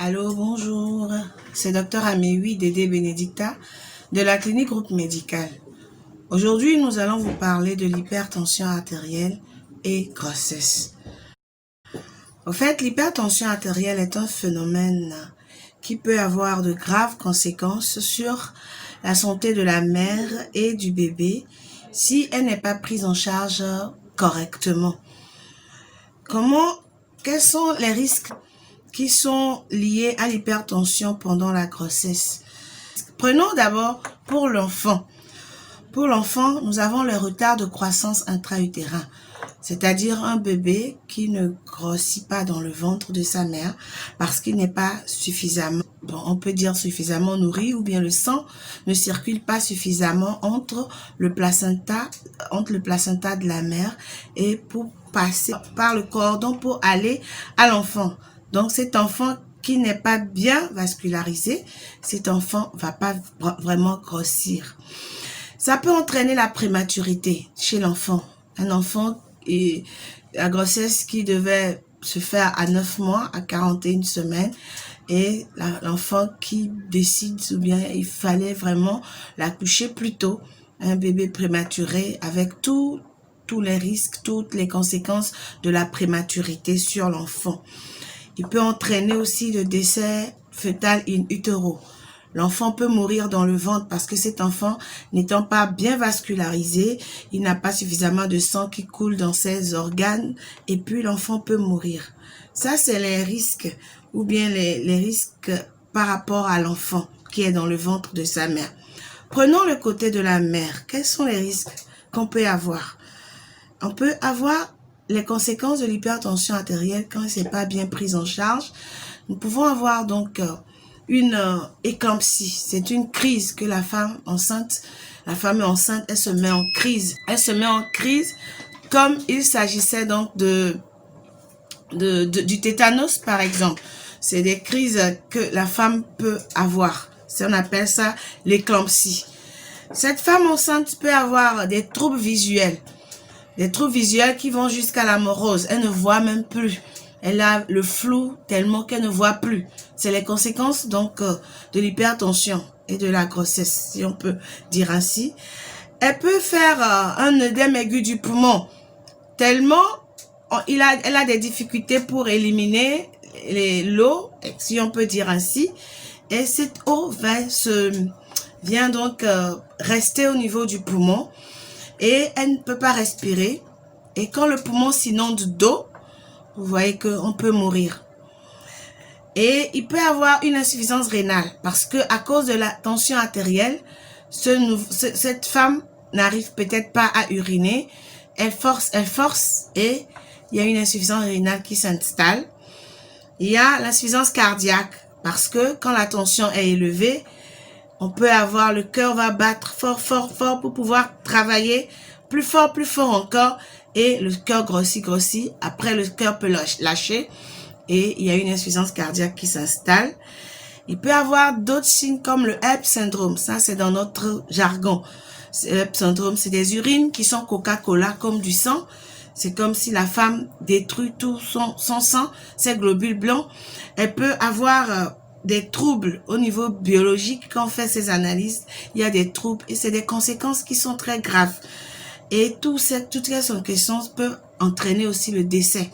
Allô, bonjour. C'est Dr Améoui Dédé Bénédicta de la clinique groupe médical. Aujourd'hui, nous allons vous parler de l'hypertension artérielle et grossesse. En fait, l'hypertension artérielle est un phénomène qui peut avoir de graves conséquences sur la santé de la mère et du bébé si elle n'est pas prise en charge correctement. Quels sont les risques qui sont liés à l'hypertension pendant la grossesse? Prenons d'abord pour l'enfant. Pour l'enfant, nous avons le retard de croissance intra-utérin, c'est-à-dire un bébé qui ne grossit pas dans le ventre de sa mère parce qu'il n'est pas suffisamment, on peut dire suffisamment nourri, ou bien le sang ne circule pas suffisamment entre le placenta de la mère et pour passer par le cordon pour aller à l'enfant. Donc cet enfant qui n'est pas bien vascularisé, cet enfant va pas vraiment grossir. Ça peut entraîner la prématurité chez l'enfant. Un enfant, et la grossesse qui devait se faire à 9 mois, à 41 semaines, et l'enfant qui décide, ou bien il fallait vraiment l'accoucher plus tôt, un bébé prématuré avec tous les risques, toutes les conséquences de la prématurité sur l'enfant. Il peut entraîner aussi le décès fœtal in utero. L'enfant peut mourir dans le ventre parce que cet enfant, n'étant pas bien vascularisé, il n'a pas suffisamment de sang qui coule dans ses organes et puis l'enfant peut mourir. Ça, c'est les risques ou bien les risques par rapport à l'enfant qui est dans le ventre de sa mère. Prenons le côté de la mère. Quels sont les risques qu'on peut avoir? On peut avoir les conséquences de l'hypertension artérielle quand elle n'est pas bien prise en charge. Nous pouvons avoir donc une éclampsie. C'est une crise que la femme est enceinte, elle se met en crise. Elle se met en crise comme il s'agissait donc du tétanos par exemple. C'est des crises que la femme peut avoir. On appelle ça l'éclampsie. Cette femme enceinte peut avoir des troubles visuels. Des troubles visuels qui vont jusqu'à la morose. Elle ne voit même plus. Elle a le flou tellement qu'elle ne voit plus. C'est les conséquences donc de l'hypertension et de la grossesse, si on peut dire ainsi. Elle peut faire un œdème aigu du poumon. Tellement elle a des difficultés pour éliminer l'eau, si on peut dire ainsi. Et cette eau vient donc rester au niveau du poumon. Et elle ne peut pas respirer. Et quand le poumon s'inonde d'eau, vous voyez qu'on peut mourir. Et il peut y avoir une insuffisance rénale parce que à cause de la tension artérielle, cette femme n'arrive peut-être pas à uriner. Elle force et il y a une insuffisance rénale qui s'installe. Il y a l'insuffisance cardiaque parce que quand la tension est élevée, on peut avoir, le cœur va battre fort, fort, fort pour pouvoir travailler plus fort encore. Et le cœur grossit. Après, le cœur peut lâcher. Et il y a une insuffisance cardiaque qui s'installe. Il peut y avoir d'autres signes comme le HELLP syndrome. Ça, c'est dans notre jargon. Le HELLP syndrome, c'est des urines qui sont Coca-Cola comme du sang. C'est comme si la femme détruit tout son sang, ses globules blancs. Elle peut avoir des troubles au niveau biologique. Quand on fait ces analyses, il y a des troubles et c'est des conséquences qui sont très graves. Et toutes ces questions peuvent entraîner aussi le décès.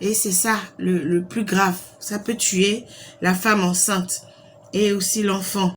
Et c'est ça le plus grave. Ça peut tuer la femme enceinte et aussi l'enfant.